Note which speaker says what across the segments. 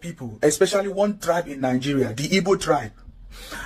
Speaker 1: people, especially one tribe in Nigeria, the Igbo tribe,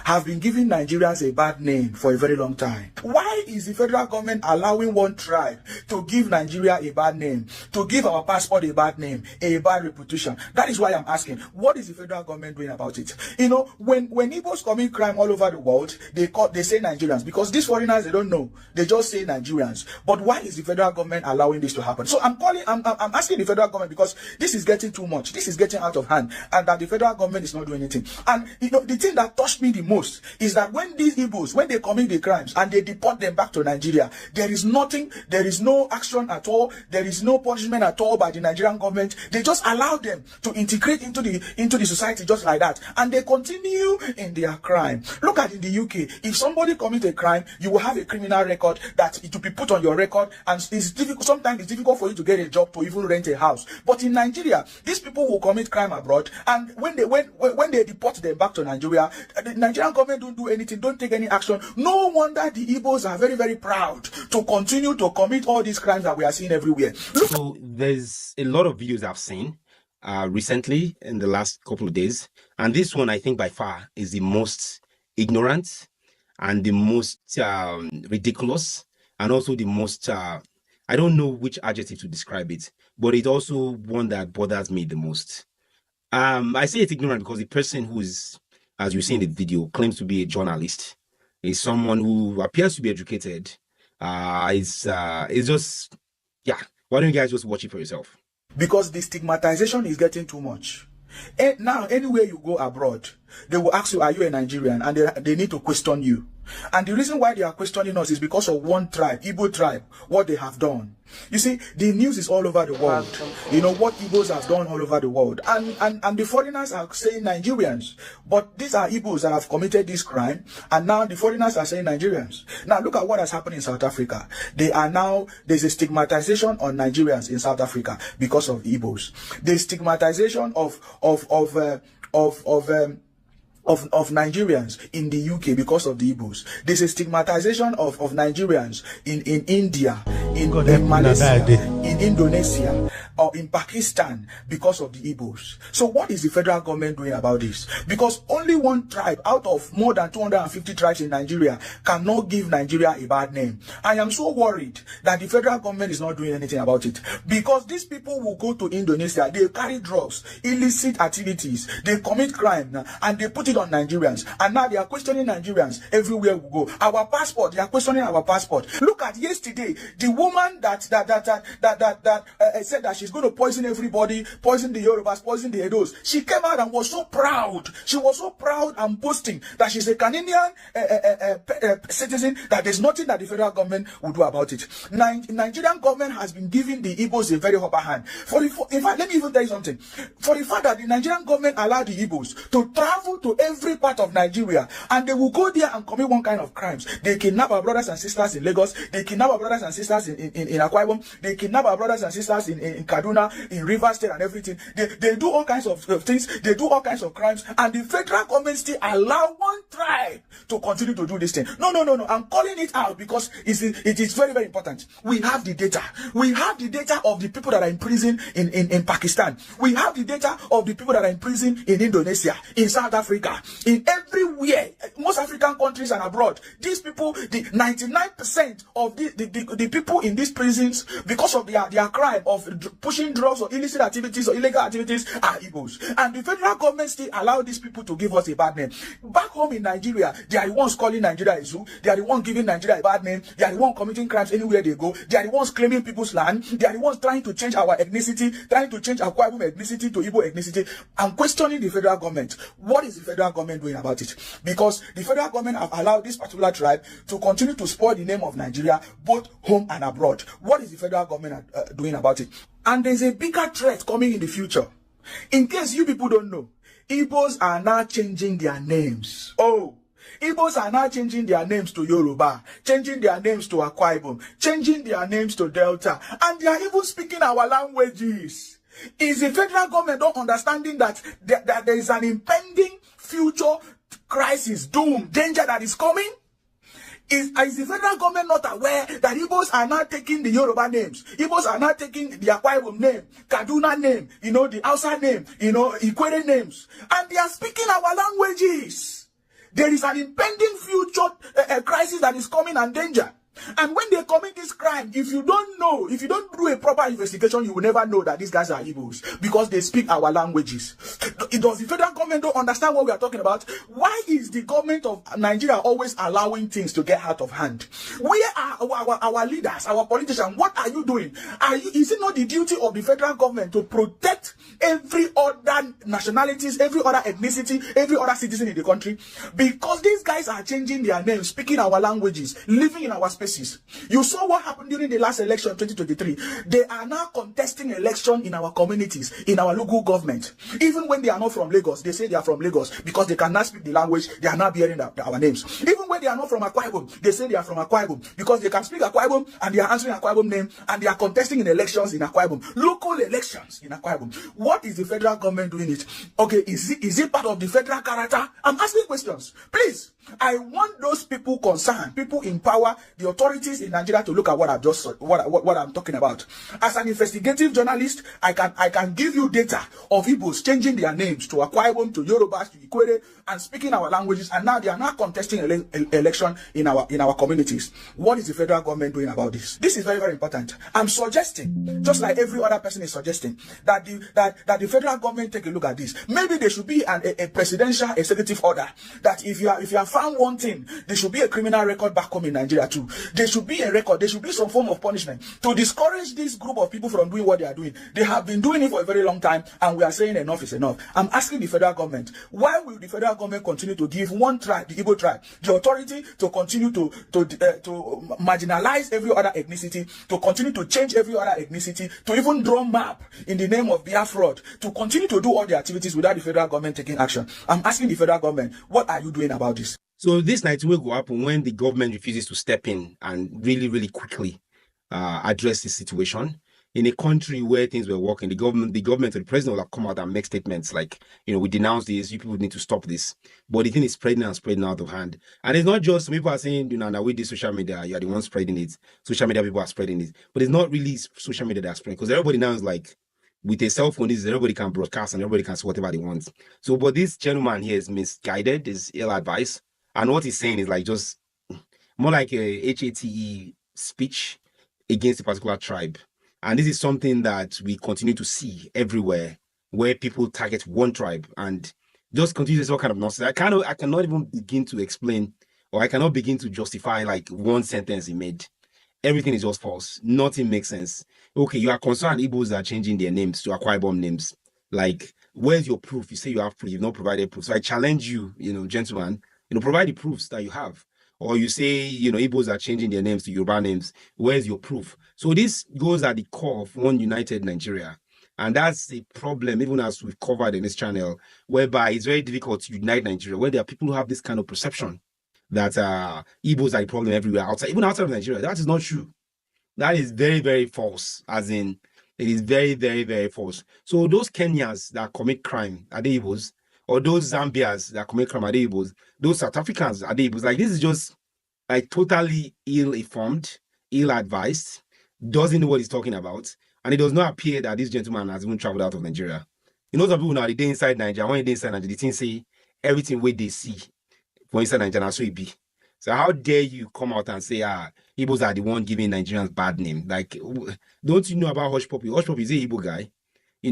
Speaker 1: have been giving Nigerians a bad name for a very long time. Why is the federal government allowing one tribe to give Nigeria a bad name, to give our passport a bad name, a bad reputation? That is why I'm asking, what is the federal government doing about it? You know, when Igbos commit crime all over the world, they say Nigerians, because these foreigners, they don't know. They just say Nigerians. But why is the federal government allowing this to happen? So I'm asking the federal government, because this is getting too much. This is getting out of hand, and that the federal government is not doing anything. And you know, the thing that touched me the most is that when these Igbos, when they commit the crimes and they deport them back to Nigeria, there is nothing, there is no action at all, there is no punishment at all by the Nigerian government. They just allow them to integrate into the society just like that, and they continue in their crime. Look at in the UK, if somebody commits a crime, you will have a criminal record that it will be put on your record, and it's difficult. Sometimes it's difficult for you to get a job, to even rent a house. But in Nigeria, these people will commit crime abroad, and when they deport them back to Nigeria, the Nigerian government don't do anything, don't take any action. No wonder the Igbos are very, very proud to continue to commit all these crimes that we are seeing everywhere.
Speaker 2: So there's a lot of videos I've seen recently in the last couple of days, and this one I think by far is the most ignorant and the most ridiculous, and also the most I don't know which adjective to describe it, but it's also one that bothers me the most. I say it's ignorant because the person who is, as you see in the video, claims to be a journalist, is someone who appears to be educated. It's just, yeah. Why don't you guys just watch it for yourself?
Speaker 1: Because the stigmatization is getting too much. And now, anywhere you go abroad, they will ask you, are you a Nigerian? And they need to question you. And the reason why they are questioning us is because of one tribe, Igbo tribe, what they have done. You see, the news is all over the world. You know, what Igbos have done all over the world. And the foreigners are saying Nigerians. But these are Igbos that have committed this crime. And now the foreigners are saying Nigerians. Now look at what has happened in South Africa. There's a stigmatization on Nigerians in South Africa because of the Igbos. There's stigmatization of Nigerians in the UK because of the Igbos. There's a stigmatization of Nigerians in India, in Malaysia, in Indonesia, or in Pakistan because of the Igbos. So what is the federal government doing about this? Because only one tribe out of more than 250 tribes in Nigeria cannot give Nigeria a bad name. I am so worried that the federal government is not doing anything about it. Because these people will go to Indonesia, they carry drugs, illicit activities, they commit crime, and they put it on Nigerians. And now they are questioning Nigerians everywhere we go. Our passport, they are questioning our passport. Look at yesterday, the woman that said that she's going to poison everybody, poison the Yorubas, poison the Edos. She came out and was so proud. She was so proud and boasting that she's a Canadian citizen, that there's nothing that the federal government will do about it. Nigerian government has been giving the Igbos a very upper hand. In fact, let me even tell you something. For the fact that the Nigerian government allowed the Igbos to travel to every part of Nigeria, and they will go there and commit one kind of crimes. They kidnap our brothers and sisters in Lagos. They kidnap our brothers and sisters in Akwa Ibom. They kidnap our brothers and sisters in Kaduna, in Rivers State and everything. They do all kinds of things. They do all kinds of crimes. And the federal government still allow one tribe to continue to do this thing. No. I'm calling it out because it is very, very important. We have the data. We have the data of the people that are in prison in Pakistan. We have the data of the people that are in prison in Indonesia, in South Africa, in everywhere, most African countries and abroad. These people, the 99% of the people in these prisons, because of their crime of pushing drugs or illicit activities or illegal activities, are Igbos. And the federal government still allow these people to give us a bad name. Back home in Nigeria, they are the ones calling Nigeria a zoo. They are the ones giving Nigeria a bad name. They are the ones committing crimes anywhere they go. They are the ones claiming people's land. They are the ones trying to change our ethnicity, trying to change our Akwa Ibom ethnicity to Igbo ethnicity. I'm questioning the federal government. What is the federal government doing about it? Because the federal government have allowed this particular tribe to continue to spoil the name of Nigeria, both home and abroad. What is the federal government doing about it? And there's a bigger threat coming in the future. In case you people don't know, Igbos are now changing their names. Oh, Igbos are now changing their names to Yoruba, changing their names to Akwa Ibom, changing their names to Delta, and they are even speaking our languages. Is the federal government not understanding that there is an impending future crisis, doom, danger that is coming? Is the federal government not aware that Igbos are not taking the Yoruba names? Igbos are not taking the Akwa Ibom name, Kaduna name, the Hausa name, Ikwere names. And they are speaking our languages. There is an impending future crisis that is coming and danger. And when they commit this crime, if you don't know, if you don't do a proper investigation, you will never know that these guys are Igbos because they speak our languages. Does the federal government don't understand what we are talking about? Why is the government of Nigeria always allowing things to get out of hand? Where are our leaders, our politicians? What are you doing? Is it not the duty of the federal government to protect every other nationalities, every other ethnicity, every other citizen in the country? Because these guys are changing their names, speaking our languages, living in our space. You saw what happened during the last election 2023. They are now contesting election in our communities, in our local government. Even when they are not from Lagos, they say they are from Lagos because they cannot speak the language. They are not bearing our names. Even when they are not from Akwa Ibom, they say they are from Akwa Ibom because they can speak Akwa Ibom and they are answering Akwa Ibom name and they are contesting in elections in Akwa Ibom, local elections in Akwa Ibom. What is the federal government doing it? Okay, is it part of the federal character? I'm asking questions. Please, I want those people concerned, people in power, the authorities in Nigeria to look at what I've just what I'm talking about. As an investigative journalist, I can give you data of Igbos changing their names to Akwa Ibom, to Yorubas, to Ikwere, and speaking our languages, and now they are not contesting election in our communities. What is the federal government doing about this? This is very, very important. I'm suggesting, just like every other person is suggesting, that the federal government take a look at this. Maybe there should be a presidential executive order that if you are found one thing, there should be a criminal record back home in Nigeria too. There should be a record. There should be some form of punishment to discourage this group of people from doing what they are doing. They have been doing it for a very long time, and we are saying enough is enough. I'm asking the federal government, why will the federal government continue to give one tribe, the Igbo tribe, the authority to continue to marginalize every other ethnicity, to continue to change every other ethnicity, to even draw map in the name of biafra, to continue to do all the activities without the federal government taking action? I'm asking the federal government, what are you doing about this?
Speaker 2: So this night will go happen when the government refuses to step in and really, really quickly address the situation. In a country where things were working, the government or the president will have come out and make statements like, we denounce this, you people need to stop this. But the thing is spreading out of hand. And it's not just some people are saying, now with this social media, you are the ones spreading it. Social media people are spreading it. But it's not really social media that are spreading, because everybody now is like, with a cell phone, everybody can broadcast and everybody can say whatever they want. So, but this gentleman here is misguided, is ill-advised. And what he's saying is like just more like a HATE speech against a particular tribe. And this is something that we continue to see everywhere, where people target one tribe and just continue this all kind of nonsense. I cannot even begin to explain, or I cannot begin to justify like one sentence he made. Everything is just false. Nothing makes sense. Okay, you are concerned Igbos are changing their names to Akwa Ibom names. Like, where's your proof? You say you have proof, you've not provided proof. So I challenge you, gentlemen, provide the proofs that you have. Or you say, Igbos are changing their names to Yoruba names. Where's your proof? So this goes at the core of one united Nigeria. And that's the problem, even as we've covered in this channel, whereby it's very difficult to unite Nigeria, where there are people who have this kind of perception that Igbos are the problem everywhere, even outside of Nigeria. That is not true. That is very, very false, as in, it is very, very, very false. So those Kenyans that commit crime, are they Igbos? Or those Zambians that commit crime, are they Igbos? Those South Africans, are they Igbos? Like, this is just like totally ill-informed, ill-advised, doesn't know what he's talking about, and it does not appear that this gentleman has even traveled out of Nigeria. Some people now, they inside Nigeria, when they inside Nigeria, they think say everything where they see for inside Nigeria, so it be. So how dare you come out and say, Igbos are the one giving Nigerians bad name? Like, don't you know about Hush Puppy? Hush Puppy is a Igbo guy.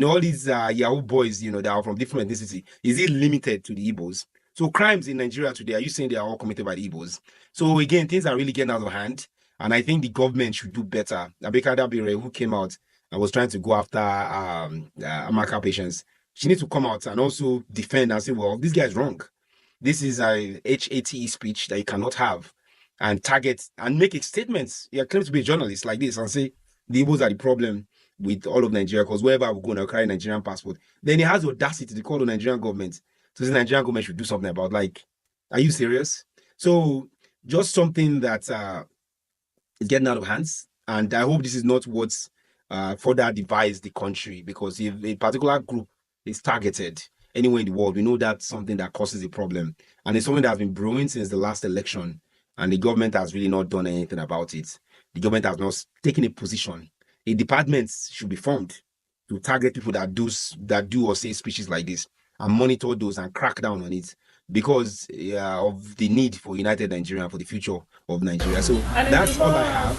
Speaker 2: All these Yahoo boys, that are from different ethnicity, is it limited to the Igbos? So crimes in Nigeria today, are you saying they are all committed by the Igbos? So again, things are really getting out of hand, and I think the government should do better. Abeka Dabire, who came out and was trying to go after Amaka patients, she needs to come out and also defend and say, well, this guy is wrong. This is a HATE speech that you cannot have, and target and make statements. You claim to be a journalist like this and say the Igbos are the problem with all of Nigeria, because wherever we go now carry Nigerian passport. Then he has the audacity to call the Nigerian government. So the Nigerian government should do something about, like, are you serious? So just something that is getting out of hands. And I hope this is not what's further divides the country, because if a particular group is targeted anywhere in the world, we know that's something that causes a problem. And it's something that has been brewing since the last election, and the government has really not done anything about it. The government has not taken a position. A department should be formed to target people that do or say speeches like this, and monitor those and crack down on it, because of the need for United Nigeria, for the future of Nigeria. So that's all I have.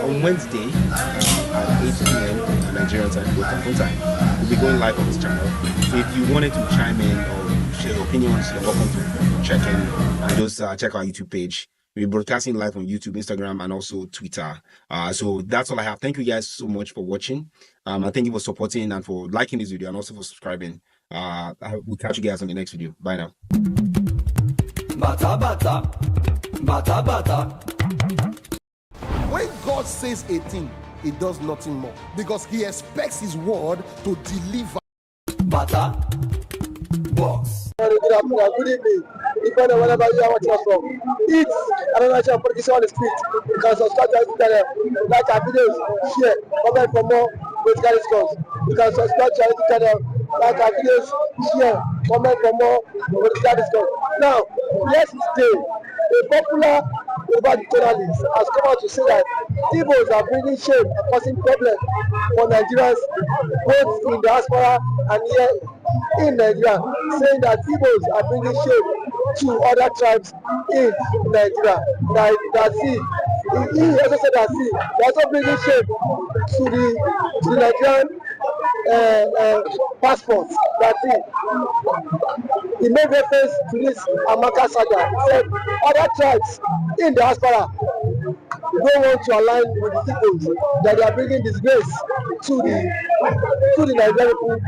Speaker 2: On Wednesday at 8 p.m. Nigerian time, local time, we'll be going live on this channel. So if you wanted to chime in or share your opinions, you're welcome to check in and just check our YouTube page. We're broadcasting live on YouTube, Instagram, and also Twitter. So that's all I have. Thank you guys so much for watching. I thank you for supporting and for liking this video and also for subscribing. We'll catch you guys on the next video. Bye now.
Speaker 3: Bata bata, bata bata. When God says a thing, He does nothing more, because He expects His word to deliver. Bata box.
Speaker 4: Good afternoon, good evening. Depending on whenever you are watching us from. It's another channel for this on the street. You can subscribe to our channel, like our videos, share, comment for more political discourse. You can subscribe to our channel, like our videos, share, comment for more political discourse. Now, yesterday, a popular Yoruba journalist has come out to say that Igbos are bringing shame and causing problems for Nigerians, both in diaspora and here in Nigeria, saying that Igbos are bringing shame to other tribes in Nigeria. That he also said that they are also bringing shame to the Nigerian passports. That he made reference to this Amaka saga. He said other tribes in diaspora don't want to align with the Igbos, that they are bringing disgrace to the Nigerian people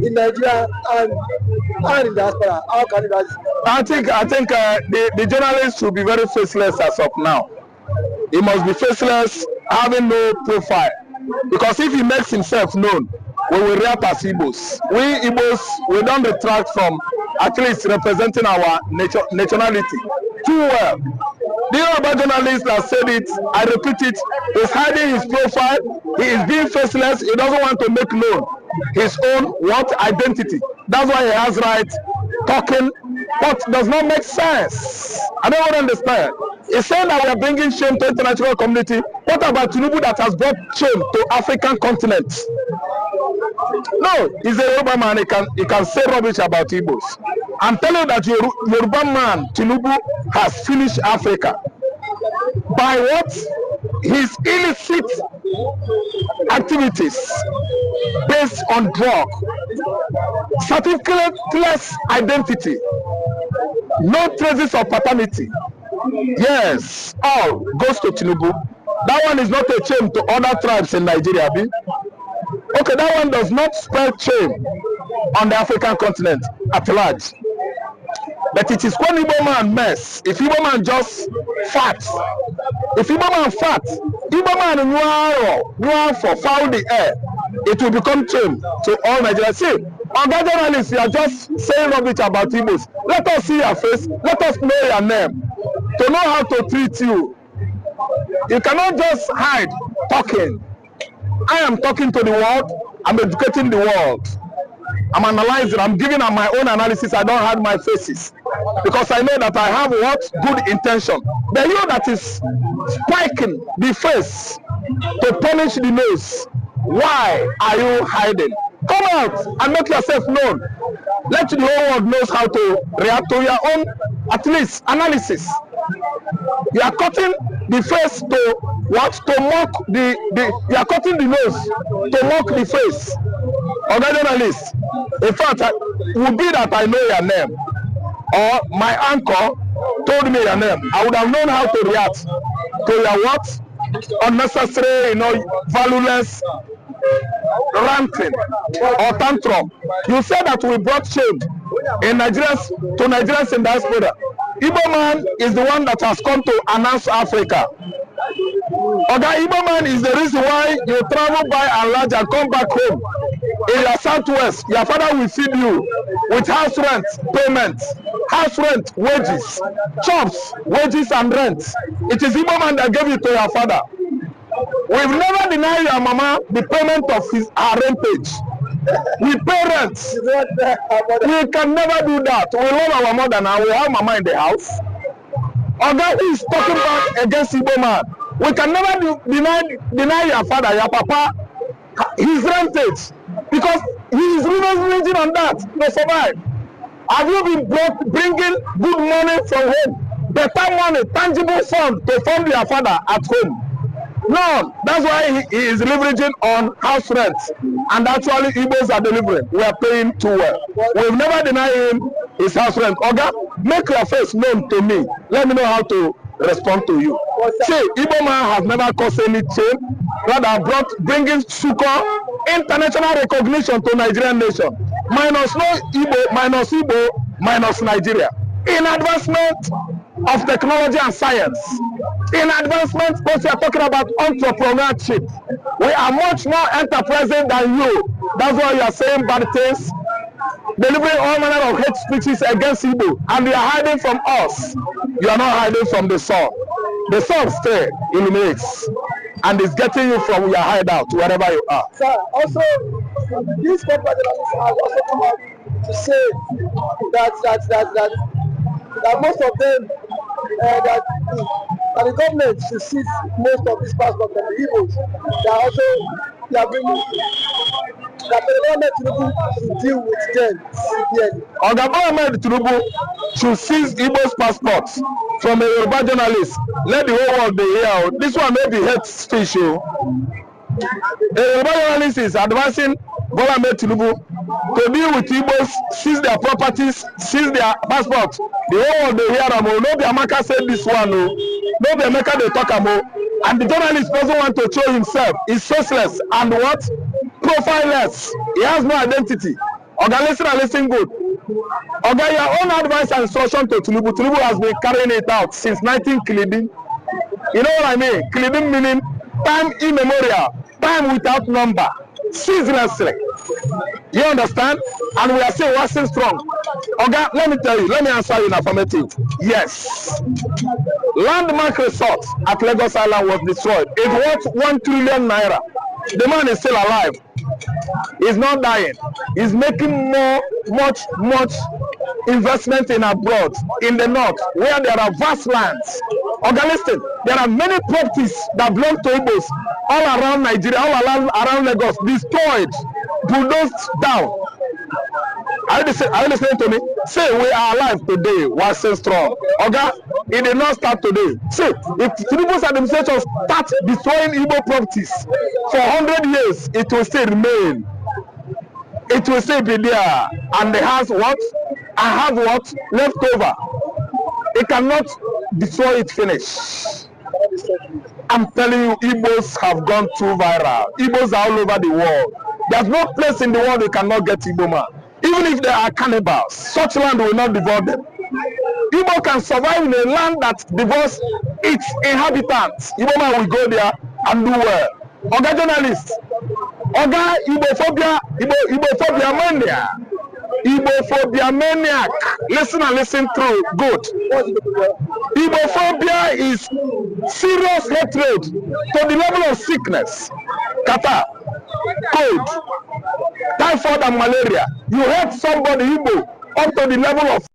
Speaker 4: in Nigeria and in diaspora. How can you guys?
Speaker 5: I think the journalist should be very faceless as of now. He must be faceless, having no profile, because if he makes himself known, we will react as Igbos. We Igbos, we don't retract from at least representing our nationality too well. The Yoruba journalist has said it, I repeat it, is hiding his profile, he is being faceless, he doesn't want to make known his own identity. That's why he has right talking what does not make sense. I don't understand. He's saying that we are bringing shame to international community. What about Tinubu that has brought shame to African continent? No, he's a Yoruba man. He can say rubbish about Igbos. I'm telling you that Yoruba man Tinubu has finished Africa by what? His illicit activities based on drug, certificateless identity, no traces of paternity. Yes, all goes to Tinubu. That one is not a shame to other tribes in Nigeria. Okay, that one does not spell shame on the African continent at large. But it is when Igbo man mess. If Igbo man just fat, if Igbo man fat, Igbo man noir for foul the air, it will become shame to all Nigerians. See, on that journalists, you are just saying rubbish about Igbos. Let us see your face. Let us know your name to know how to treat you. You cannot just hide talking. I am talking to the world. I'm educating the world. I'm analyzing. I'm giving my own analysis. I don't hide my faces because I know that I have what good intention. The you that is spiking the face to punish the nose. Why are you hiding? Come out and make yourself known. Let the whole world knows how to react to your own, at least, analysis. You are cutting the face to what? To mock you are cutting the nose to mock the face of the journalist. In fact, it would be that I know your name, or my uncle told me your name. I would have known how to react to your what? Unnecessary, valueless ranting or tantrum. You said that we brought shame in Nigerians in diaspora. Igbo man is the one that has come to announce Africa. Igbo man is the reason why you travel by and large and come back home. In your southwest, your father will feed you with house rent payments, house rent, wages, chops, wages and rent. It is Igbo man that gave it to your father. We've never denied your mama the payment of her rentage. We pay rent. We can never do that. We love our mother now. We have mama in the house. Oga who is talking back against Igbo man. We can never deny your father, your papa, his rentage, because he is leveraging on that to survive. Have you been bringing good money from home, better money, tangible fund to fund your father at home? No, that's why he is leveraging on house rent, and actually Igbos are delivering. We are paying too well. We've never denied him his house rent. Oga, make your face known to me. Let me know how to respond to you. See, Igbo man has never caused any change, rather bringing succor, international recognition to Nigerian nation. Minus no Igbo, minus Nigeria. In advancement of technology and science, in advancement, because we are talking about entrepreneurship, we are much more enterprising than you. That's why you are saying bad things, delivering all manner of hate speeches against Igbo, and you are hiding from us. You are not hiding from the sun. The sun still illuminates and is getting you from your hideout, wherever you are.
Speaker 4: Sir, also, these corporate journalists have also come out to say that most of them, that the government should seize most of these passports from the Igbos. They are bringing that the government should deal with them severely.
Speaker 5: Oga Ahmed Tinubu should seize Igbo's passports from a Yoruba journalist. Let the whole world be here. This one may be hate speech. A Yoruba journalist is advising Bola Ahmed Tinubu to deal with Igbos, seize their properties, seize their passports. The whole world they hear them. No be Amaka said this one. No be Amaka they talk about. And the journalist doesn't want to show himself. He's faceless and what? Profileless. He has no identity. Oga, listen good. Oga, your own advice and instruction to Tinubu. Tinubu has been carrying it out since 19 Kilibin. You know what I mean? Kilibin meaning time immemorial, time without number, ceaselessly. You understand? And we are still working strong. Oga, let me answer you in affirmative. Yes. Landmark resort at Lagos Island was destroyed. It worth 1 trillion naira. The man is still alive. He's not dying. He's making much investment in abroad, in the north, where there are vast lands. Oga, listen, there are many properties that belong to Igbos all around Nigeria, all around Lagos, destroyed, bulldozed down. Are you listening to me? Say we are alive today, we are still strong. Oga, it did not start today. See, if Tinubu's administration start destroying Igbo properties for 100 years, it will still remain. It will still be there. And it has what? I have what? Left over. It cannot destroy it finish. I'm telling you, Igbos have gone too viral. Igbos are all over the world. There's no place in the world you cannot get Igbo man. Even if they are cannibals, such land will not devour them. Igbo can survive in a land that devours its inhabitants. Igbo man will go there and do well. Oga journalist, Oga Igbophobia mania. Igbophobia maniac. Listen through. Good. Igbophobia is serious hatred to the level of sickness. Catarrh, cold, typhoid and malaria. You hate somebody Igbo up to the level of